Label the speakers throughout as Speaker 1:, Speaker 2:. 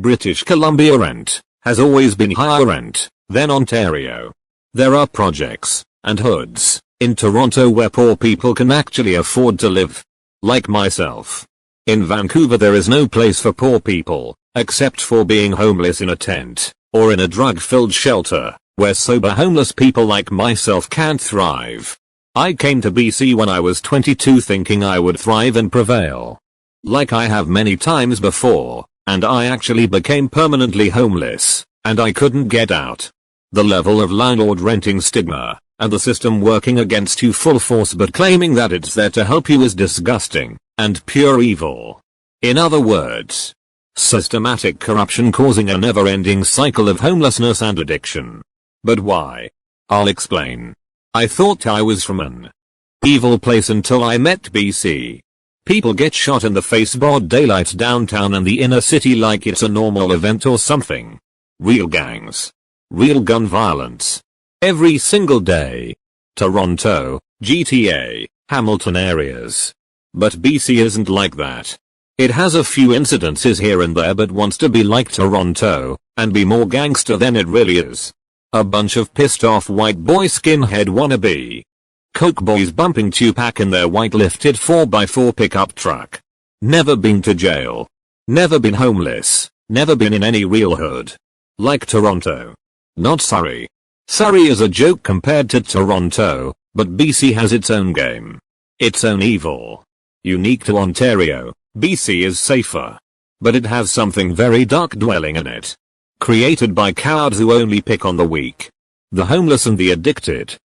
Speaker 1: British Columbia rent has always been higher rent than Ontario. There are projects and hoods in Toronto where poor people can actually afford to live. Like myself. In Vancouver there is no place for poor people, except for being homeless in a tent, or in a drug-filled shelter, where sober homeless people like myself can't thrive. I came to BC when I was 22 thinking I would thrive and prevail. Like I have many times before, and I actually became permanently homeless, and I couldn't get out. The level of landlord renting stigma, and the system working against you full force but claiming that it's there to help you is disgusting, and pure evil. In other words, systematic corruption causing a never-ending cycle of homelessness and addiction. But why? I'll explain. I thought I was from an evil place until I met BC. People get shot in the face broad daylight downtown and the inner city like it's a normal event or something. Real gangs. Real gun violence. Every single day. Toronto, GTA, Hamilton areas. But BC isn't like that. It has a few incidences here and there but wants to be like Toronto, and be more gangster than it really is. A bunch of pissed off white boy skinhead wannabe coke boys bumping Tupac in their white lifted 4x4 pickup truck. Never been to jail. Never been homeless. Never been in any real hood. Like Toronto. Not Surrey. Surrey is a joke compared to Toronto, but BC has its own game. Its own evil. Unique to Ontario, BC is safer. But it has something very dark dwelling in it. Created by cowards who only pick on the weak. The homeless and the addicted.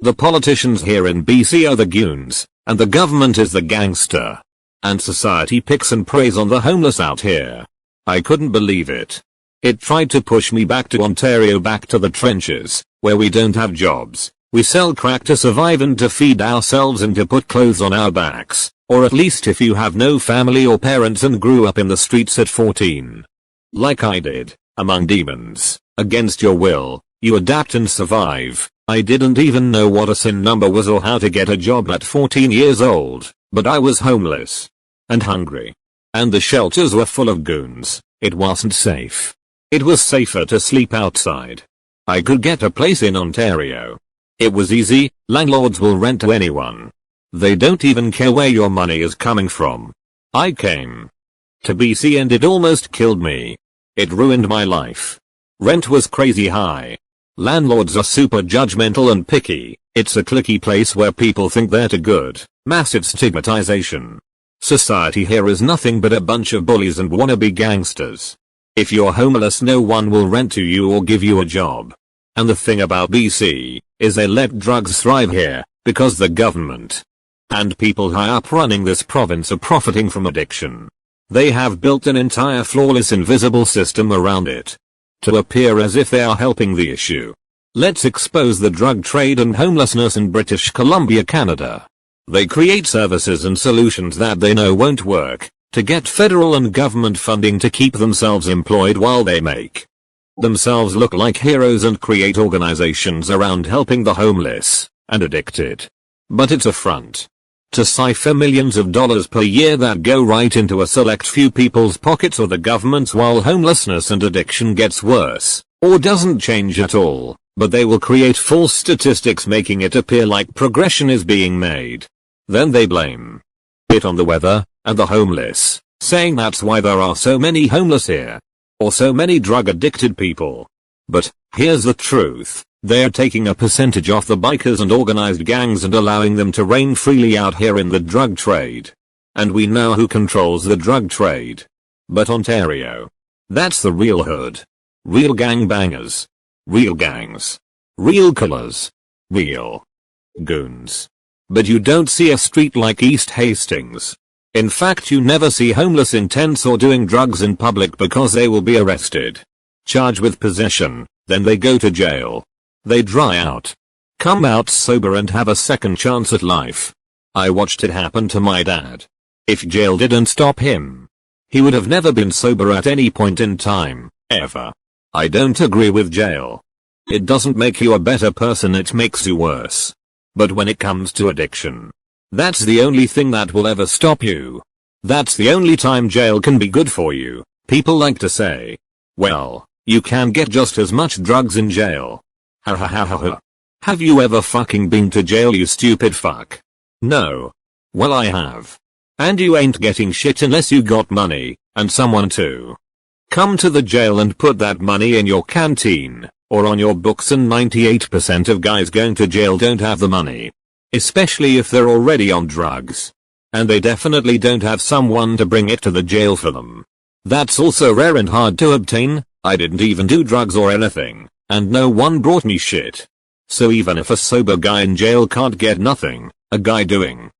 Speaker 1: The politicians here in BC are the goons, and the government is the gangster. And society picks and preys on the homeless out here. I couldn't believe it. It tried to push me back to Ontario, back to the trenches, where we don't have jobs. We sell crack to survive and to feed ourselves and to put clothes on our backs, or at least if you have no family or parents and grew up in the streets at 14. Like I did, among demons, against your will, you adapt and survive. I didn't even know what a SIN number was or how to get a job at 14 years old, but I was homeless. And hungry. And the shelters were full of goons. It wasn't safe. It was safer to sleep outside. I could get a place in Ontario. It was easy, landlords will rent to anyone. They don't even care where your money is coming from. I came to BC and it almost killed me. It ruined my life. Rent was crazy high. Landlords are super judgmental and picky. It's a cliquey place where people think they're too good. Massive stigmatization. Society here is nothing but a bunch of bullies and wannabe gangsters. If you're homeless no one will rent to you or give you a job. And the thing about BC is they let drugs thrive here because the government and people high up running this province are profiting from addiction. They have built an entire flawless invisible system around it to appear as if they are helping the issue. Let's expose the drug trade and homelessness in British Columbia, Canada. They create services and solutions that they know won't work to get federal and government funding to keep themselves employed while they make themselves look like heroes and create organizations around helping the homeless and addicted. But it's a front to cipher millions of dollars per year that go right into a select few people's pockets or the government's while homelessness and addiction gets worse, or doesn't change at all, but they will create false statistics making it appear like progression is being made. Then they blame it on the weather and the homeless, saying that's why there are so many homeless here, or so many drug addicted people. But here's the truth. They're taking a percentage off the bikers and organized gangs and allowing them to reign freely out here in the drug trade. And we know who controls the drug trade. But Ontario. That's the real hood. Real gangbangers. Real gangs. Real killers. Real goons. But you don't see a street like East Hastings. In fact you never see homeless in tents or doing drugs in public because they will be arrested. Charged with possession, then they go to jail. They dry out. Come out sober and have a second chance at life. I watched it happen to my dad. If jail didn't stop him, he would have never been sober at any point in time, ever. I don't agree with jail. It doesn't make you a better person, it makes you worse. But when it comes to addiction, that's the only thing that will ever stop you. That's the only time jail can be good for you. People like to say, well, you can get just as much drugs in jail. Ha ha ha ha ha. Have you ever fucking been to jail, you stupid fuck? No. Well, I have. And you ain't getting shit unless you got money, and someone to come to the jail and put that money in your canteen, or on your books, and 98% of guys going to jail don't have the money. Especially if they're already on drugs. And they definitely don't have someone to bring it to the jail for them. That's also rare and hard to obtain. I didn't even do drugs or anything, and no one brought me shit. So even if a sober guy in jail can't get nothing, a guy doing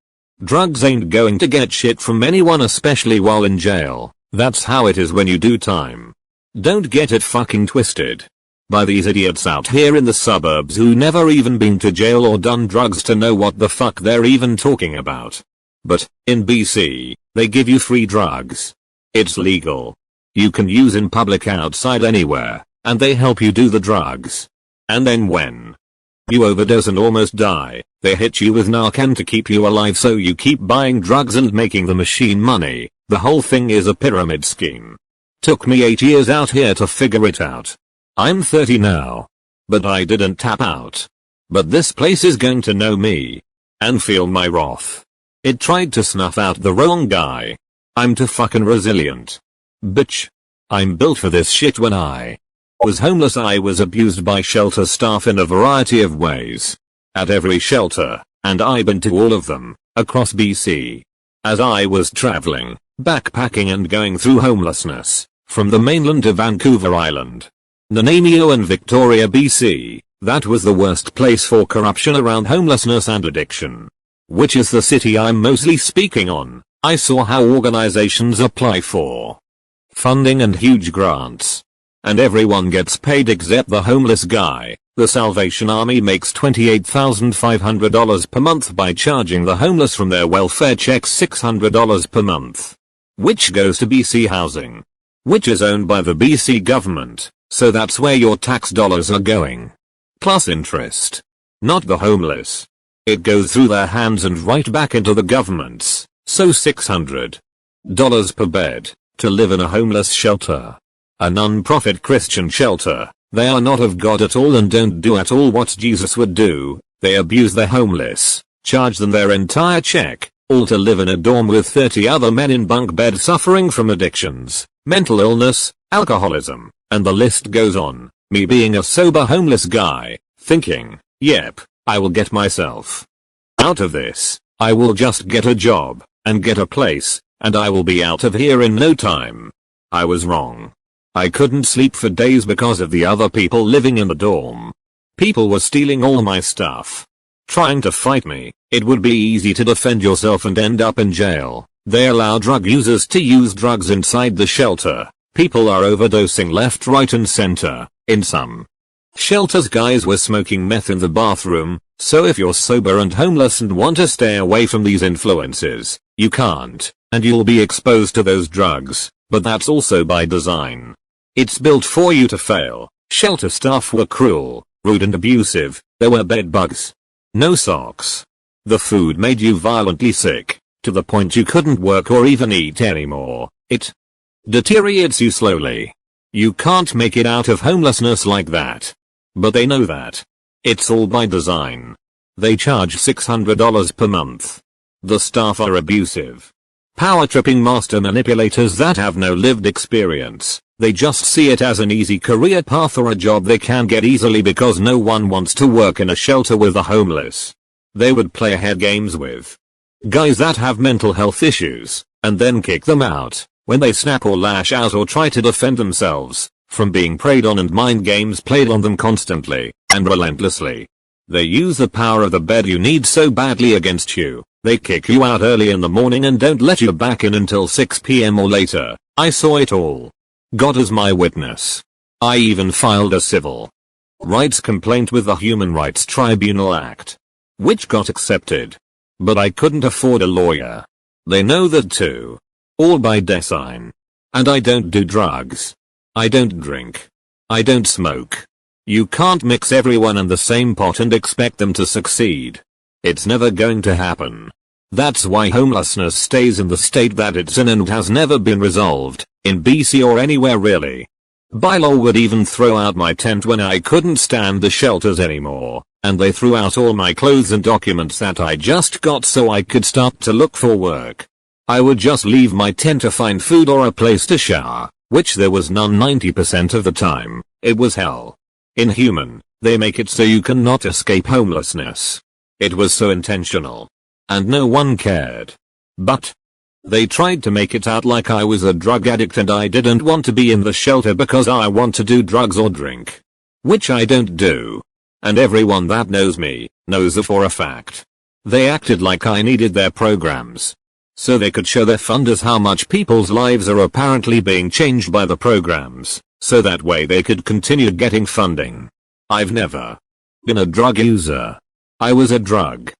Speaker 1: drugs ain't going to get shit from anyone, especially while in jail. That's how it is when you do time. Don't get it fucking twisted by these idiots out here in the suburbs who never even been to jail or done drugs to know what the fuck they're even talking about. But, in BC, they give you free drugs. It's legal. You can use in public outside anywhere, and they help you do the drugs. And then when you overdose and almost die, they hit you with Narcan to keep you alive, so you keep buying drugs and making the machine money. The whole thing is a pyramid scheme. Took me 8 years out here to figure it out. I'm 30 now. But I didn't tap out. But this place is going to know me. And feel my wrath. It tried to snuff out the wrong guy. I'm too fucking resilient. Bitch. I'm built for this shit. When I was homeless, I was abused by shelter staff in a variety of ways. At every shelter, and I've been to all of them, across BC. As I was traveling, backpacking and going through homelessness, from the mainland to Vancouver Island, Nanaimo and Victoria, BC, that was the worst place for corruption around homelessness and addiction. Which is the city I'm mostly speaking on. I saw how organizations apply for funding and huge grants. And everyone gets paid except the homeless guy. The Salvation Army makes $28,500 per month by charging the homeless from their welfare checks $600 per month. Which goes to BC Housing. Which is owned by the BC government, so that's where your tax dollars are going. Plus interest. Not the homeless. It goes through their hands and right back into the government's. So $600 per bed, to live in a homeless shelter. A non-profit Christian shelter. They are not of God at all and don't do at all what Jesus would do. They abuse the homeless, charge them their entire check, all to live in a dorm with 30 other men in bunk beds suffering from addictions, mental illness, alcoholism, and the list goes on. Me being a sober homeless guy, thinking, yep, I will get myself out of this. I will just get a job, and get a place, and I will be out of here in no time. I was wrong. I couldn't sleep for days because of the other people living in the dorm. People were stealing all my stuff. Trying to fight me. It would be easy to defend yourself and end up in jail. They allow drug users to use drugs inside the shelter. People are overdosing left, right and center. In some shelters, guys were smoking meth in the bathroom. So if you're sober and homeless and want to stay away from these influences, you can't, and you'll be exposed to those drugs. But that's also by design. It's built for you to fail. Shelter staff were cruel, rude and abusive. There were bed bugs. No socks. The food made you violently sick, to the point you couldn't work or even eat anymore. It deteriorates you slowly. You can't make it out of homelessness like that. But they know that. It's all by design. They charge $600 per month. The staff are abusive. Power-tripping master manipulators that have no lived experience. They just see it as an easy career path or a job they can get easily because no one wants to work in a shelter with the homeless. They would play head games with guys that have mental health issues, and then kick them out when they snap or lash out or try to defend themselves from being preyed on, and mind games played on them constantly and relentlessly. They use the power of the bed you need so badly against you. They kick you out early in the morning and don't let you back in until 6 p.m. or later. I saw it all. God is my witness. I even filed a civil rights complaint with the Human Rights Tribunal Act, which got accepted. But I couldn't afford a lawyer. They know that too. All by design. And I don't do drugs. I don't drink. I don't smoke. You can't mix everyone in the same pot and expect them to succeed. It's never going to happen. That's why homelessness stays in the state that it's in and has never been resolved, in BC or anywhere really. Bylaw would even throw out my tent when I couldn't stand the shelters anymore, and they threw out all my clothes and documents that I just got so I could start to look for work. I would just leave my tent to find food or a place to shower, which there was none 90% of the time. It was hell. Inhuman. They make it so you cannot escape homelessness. It was so intentional. And no one cared. But they tried to make it out like I was a drug addict and I didn't want to be in the shelter because I want to do drugs or drink. Which I don't do. And everyone that knows me knows it for a fact. They acted like I needed their programs. So they could show their funders how much people's lives are apparently being changed by the programs, so that way they could continue getting funding. I've never been a drug user. I was a drug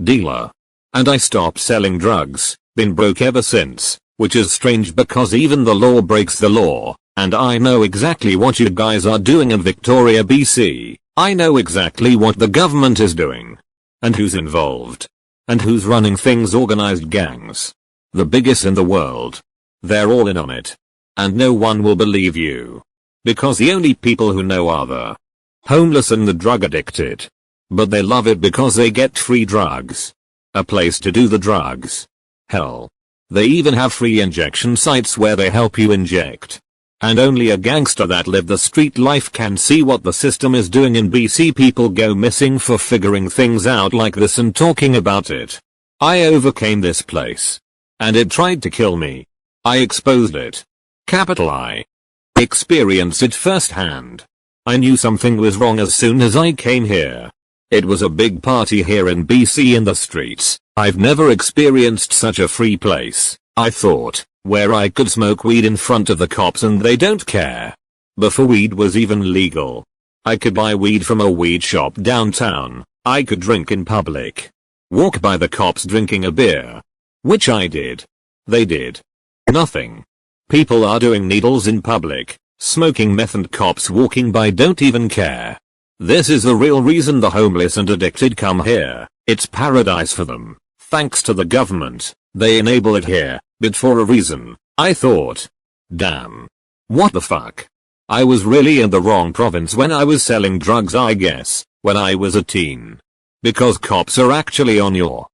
Speaker 1: dealer. And I stopped selling drugs, been broke ever since, which is strange because even the law breaks the law, and I know exactly what you guys are doing in Victoria, BC. I know exactly what the government is doing. And who's involved. And who's running things, organized gangs. The biggest in the world. They're all in on it. And no one will believe you. Because the only people who know are the homeless and the drug addicted. But they love it because they get free drugs. A place to do the drugs. Hell. They even have free injection sites where they help you inject. And only a gangster that lived the street life can see what the system is doing in BC. People go missing for figuring things out like this and talking about it. I overcame this place. And it tried to kill me. I exposed it. Capital I. Experienced it firsthand. I knew something was wrong as soon as I came here. It was a big party here in BC in the streets. I've never experienced such a free place, I thought, where I could smoke weed in front of the cops and they don't care. Before weed was even legal. I could buy weed from a weed shop downtown. I could drink in public. Walk by the cops drinking a beer. Which I did. They did nothing. People are doing needles in public, smoking meth, and cops walking by don't even care. This is the real reason the homeless and addicted come here. It's paradise for them. Thanks to the government, they enable it here, but for a reason. I thought. Damn. What the fuck? I was really in the wrong province when I was selling drugs, I guess, when I was a teen. Because cops are actually on your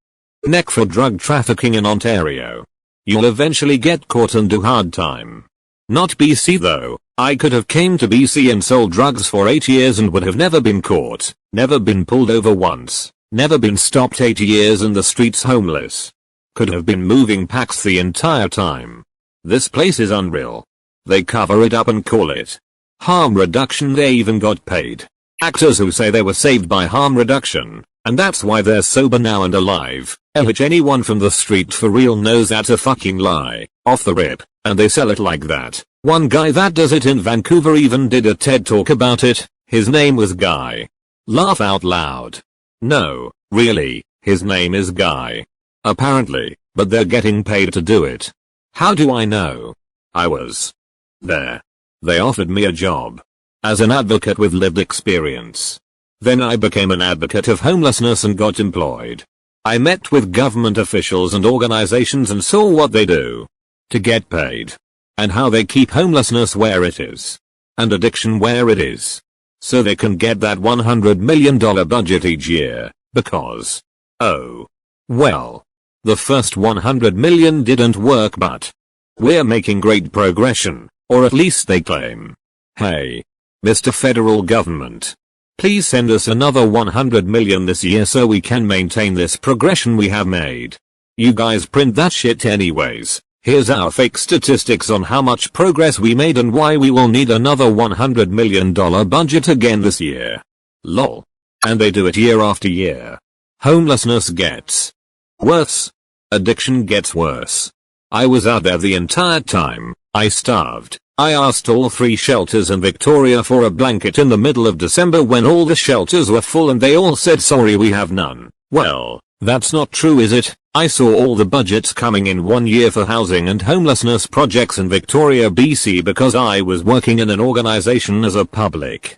Speaker 1: neck for drug trafficking in Ontario. You'll eventually get caught and do hard time. Not BC though. I could have came to BC and sold drugs for 8 years and would have never been caught, never been pulled over once, never been stopped 8 years in the streets homeless. Could have been moving packs the entire time. This place is unreal. They cover it up and call it harm reduction. They even got paid actors who say they were saved by harm reduction, and that's why they're sober now and alive, which anyone from the street for real knows that's a fucking lie, off the rip, and they sell it like that. One guy that does it in Vancouver even did a TED talk about it. His name was Guy. Laugh out loud. No, really, his name is Guy. Apparently, but they're getting paid to do it. How do I know? I was there. They offered me a job as an advocate with lived experience. Then I became an advocate of homelessness and got employed. I met with government officials and organizations and saw what they do to get paid. And how they keep homelessness where it is. And addiction where it is. So they can get that $100 million budget each year, because, oh, well, the first 100 million didn't work, but we're making great progression, or at least they claim. Hey, Mr. Federal Government, please send us another 100 million this year so we can maintain this progression we have made. You guys print that shit anyways. Here's our fake statistics on how much progress we made and why we will need another $100 million budget again this year. Lol. And they do it year after year. Homelessness gets worse. Addiction gets worse. I was out there the entire time. I starved. I asked all 3 shelters in Victoria for a blanket in the middle of December when all the shelters were full and they all said sorry, we have none. Well, that's not true, is it? I saw all the budgets coming in 1 year for housing and homelessness projects in Victoria, BC because I was working in an organization as a public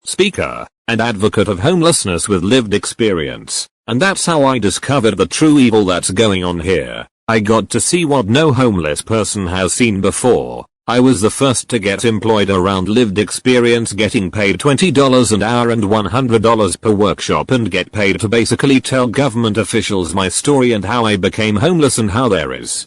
Speaker 1: speaker and advocate of homelessness with lived experience. And that's how I discovered the true evil that's going on here. I got to see what no homeless person has seen before. I was the first to get employed around lived experience, getting paid $20 an hour and $100 per workshop, and get paid to basically tell government officials my story and how I became homeless and how there is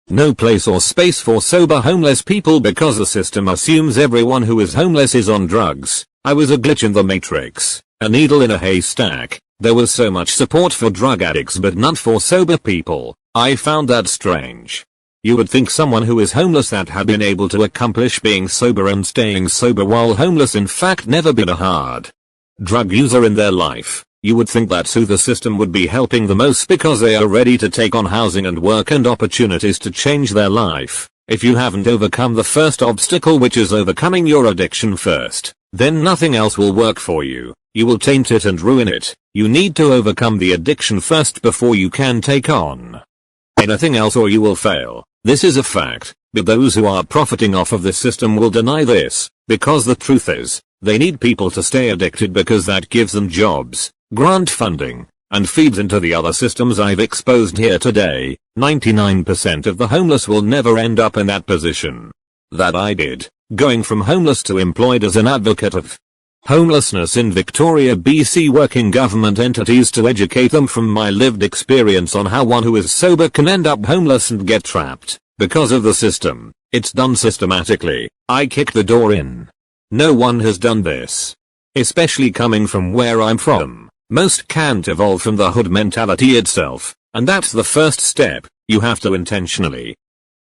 Speaker 1: no place or space for sober homeless people because the system assumes everyone who is homeless is on drugs. I was a glitch in the matrix, a needle in a haystack. There was so much support for drug addicts but none for sober people. I found that strange. You would think someone who is homeless that had been able to accomplish being sober and staying sober while homeless in fact never been a hard drug user in their life. You would think that's who the system would be helping the most because they are ready to take on housing and work and opportunities to change their life. If you haven't overcome the first obstacle, which is overcoming your addiction first, then nothing else will work for you. You will taint it and ruin it. You need to overcome the addiction first before you can take on anything else, or you will fail. This is a fact, but those who are profiting off of this system will deny this, because the truth is, they need people to stay addicted because that gives them jobs, grant funding, and feeds into the other systems I've exposed here today. 99% of the homeless will never end up in that position that I did, going from homeless to employed as an advocate of homelessness in Victoria, BC, working government entities to educate them from my lived experience on how one who is sober can end up homeless and get trapped because of the system. It's done systematically. I kicked the door in. No one has done this. Especially coming from where I'm from. Most can't evolve from the hood mentality itself, and that's the first step. You have to intentionally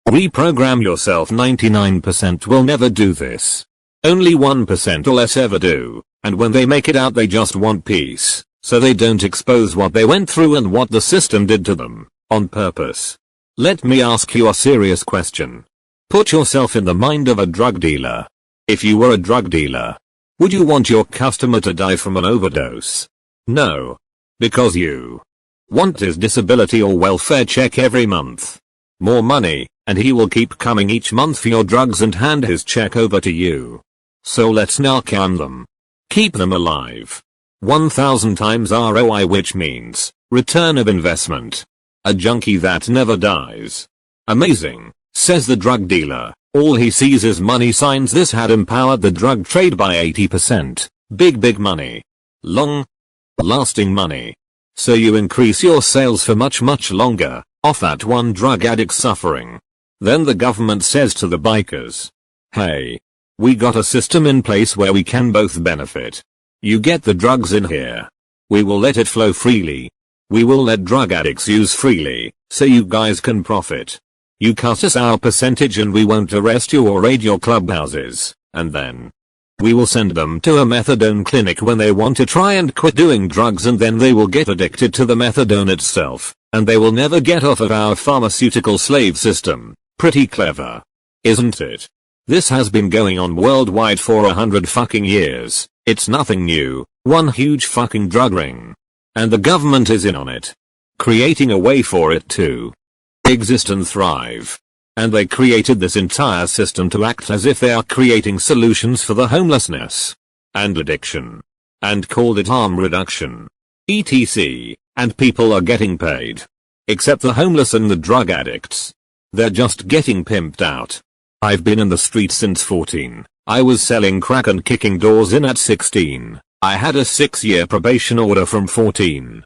Speaker 1: reprogram yourself. 99% will never do this. Only 1% or less ever do, and when they make it out they just want peace, so they don't expose what they went through and what the system did to them, on purpose. Let me ask you a serious question. Put yourself in the mind of a drug dealer. If you were a drug dealer, would you want your customer to die from an overdose? No. Because you want his disability or welfare check every month. More money, and he will keep coming each month for your drugs and hand his check over to you. So let's narcan them. Keep them alive. 1000 times ROI, which means return of investment. A junkie that never dies. Amazing, says the drug dealer. All he sees is money signs. This had empowered the drug trade by 80%. Big money. Long lasting money. So you increase your sales for much longer, off that one drug addict suffering. Then the government says to the bikers, hey, we got a system in place where we can both benefit. You get the drugs in here. We will let it flow freely. We will let drug addicts use freely, so you guys can profit. You cut us our percentage and we won't arrest you or raid your clubhouses, and then we will send them to a methadone clinic when they want to try and quit doing drugs, and then they will get addicted to the methadone itself, and they will never get off of our pharmaceutical slave system. Pretty clever, isn't it? This has been going on worldwide for 100 fucking years. It's nothing new, one huge fucking drug ring. And the government is in on it. Creating a way for it to exist and thrive. And they created this entire system to act as if they are creating solutions for the homelessness and addiction. And called it harm reduction. etc. And people are getting paid. Except the homeless and the drug addicts. They're just getting pimped out. I've been in the streets since 14. I was selling crack and kicking doors in at 16. I had a 6-year probation order from 14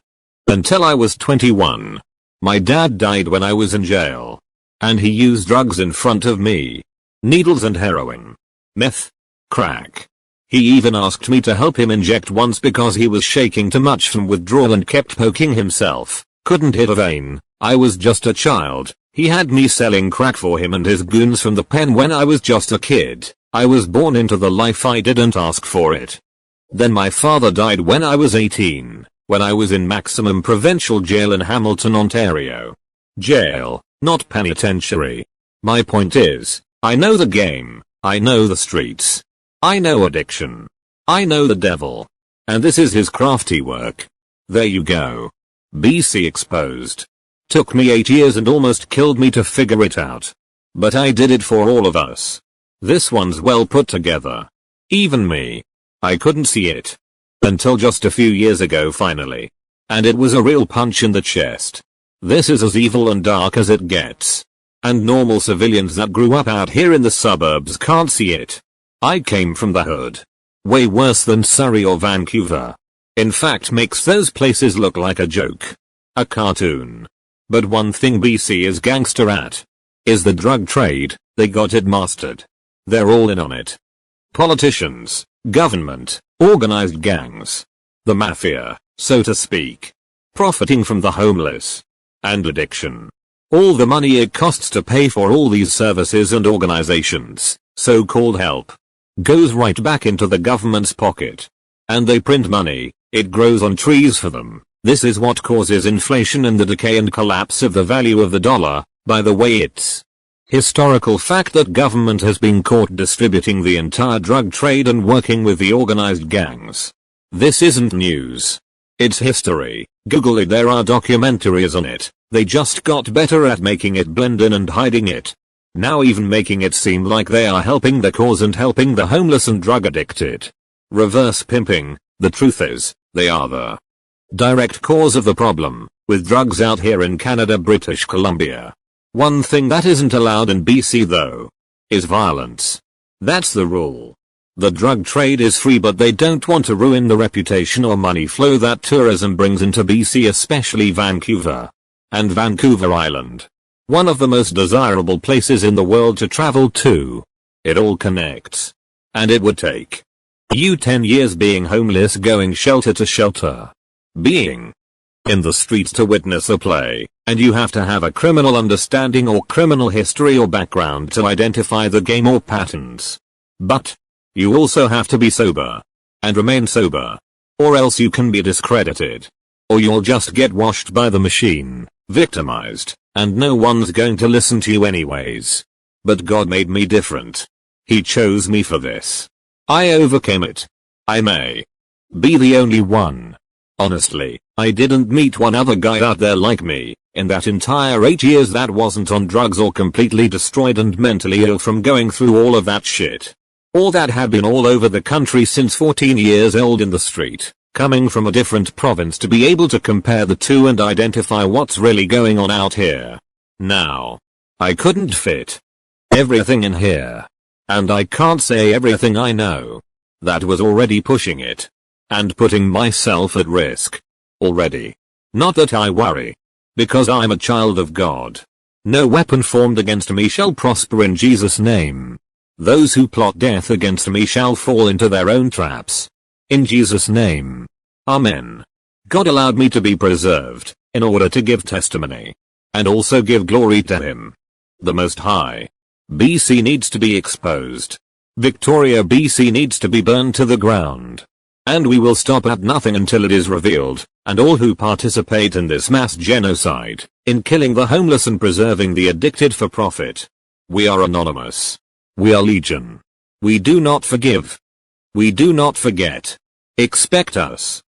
Speaker 1: until I was 21. My dad died when I was in jail. And he used drugs in front of me. Needles and heroin. Meth. Crack. He even asked me to help him inject once because he was shaking too much from withdrawal and kept poking himself. Couldn't hit a vein. I was just a child. He had me selling crack for him and his goons from the pen when I was just a kid. I was born into the life I didn't ask for it. Then my father died when I was 18, when I was in maximum provincial jail in Hamilton, Ontario. Jail, not penitentiary. My point is, I know the game, I know the streets. I know addiction. I know the devil. And this is his crafty work. There you go. BC exposed. Took me 8 years and almost killed me to figure it out. But I did it for all of us. This one's well put together. Even me. I couldn't see it. Until just a few years ago finally. And it was a real punch in the chest. This is as evil and dark as it gets. And normal civilians that grew up out here in the suburbs can't see it. I came from the hood. Way worse than Surrey or Vancouver. In fact, makes those places look like a joke. A cartoon. But one thing BC is gangster at is the drug trade. They got it mastered. They're all in on it. Politicians, government, organized gangs. The mafia, so to speak. Profiting from the homeless. And addiction. All the money it costs to pay for all these services and organizations, so-called help, goes right back into the government's pocket. And they print money, it grows on trees for them. This is what causes inflation and the decay and collapse of the value of the dollar. By the way, it's historical fact that government has been caught distributing the entire drug trade and working with the organized gangs. This isn't news. It's history. Google it, there are documentaries on it. They just got better at making it blend in and hiding it. Now even making it seem like they are helping the cause and helping the homeless and drug addicted. Reverse pimping. The truth is, they are the direct cause of the problem, with drugs out here in Canada, British Columbia. One thing that isn't allowed in BC though, is violence. That's the rule. The drug trade is free, but they don't want to ruin the reputation or money flow that tourism brings into BC, especially Vancouver. And Vancouver Island. One of the most desirable places in the world to travel to. It all connects. And it would take you 10 years being homeless, going shelter to shelter, being in the streets to witness a play, and you have to have a criminal understanding or criminal history or background to identify the game or patterns. But you also have to be sober. And remain sober. Or else you can be discredited. Or you'll just get washed by the machine, victimized, and no one's going to listen to you anyways. But God made me different. He chose me for this. I overcame it. I may be the only one. Honestly, I didn't meet one other guy out there like me, in that entire 8 years that wasn't on drugs or completely destroyed and mentally ill from going through all of that shit. Or that had been all over the country since 14 years old in the street, coming from a different province to be able to compare the two and identify what's really going on out here. Now, I couldn't fit everything in here. And I can't say everything I know. That was already pushing it. And putting myself at risk. Already. Not that I worry. Because I'm a child of God. No weapon formed against me shall prosper in Jesus' name. Those who plot death against me shall fall into their own traps. In Jesus' name. Amen. God allowed me to be preserved, in order to give testimony. And also give glory to Him, the Most High. BC needs to be exposed. Victoria, BC needs to be burned to the ground. And we will stop at nothing until it is revealed, and all who participate in this mass genocide, in killing the homeless and preserving the addicted for profit. We are anonymous. We are legion. We do not forgive. We do not forget. Expect us.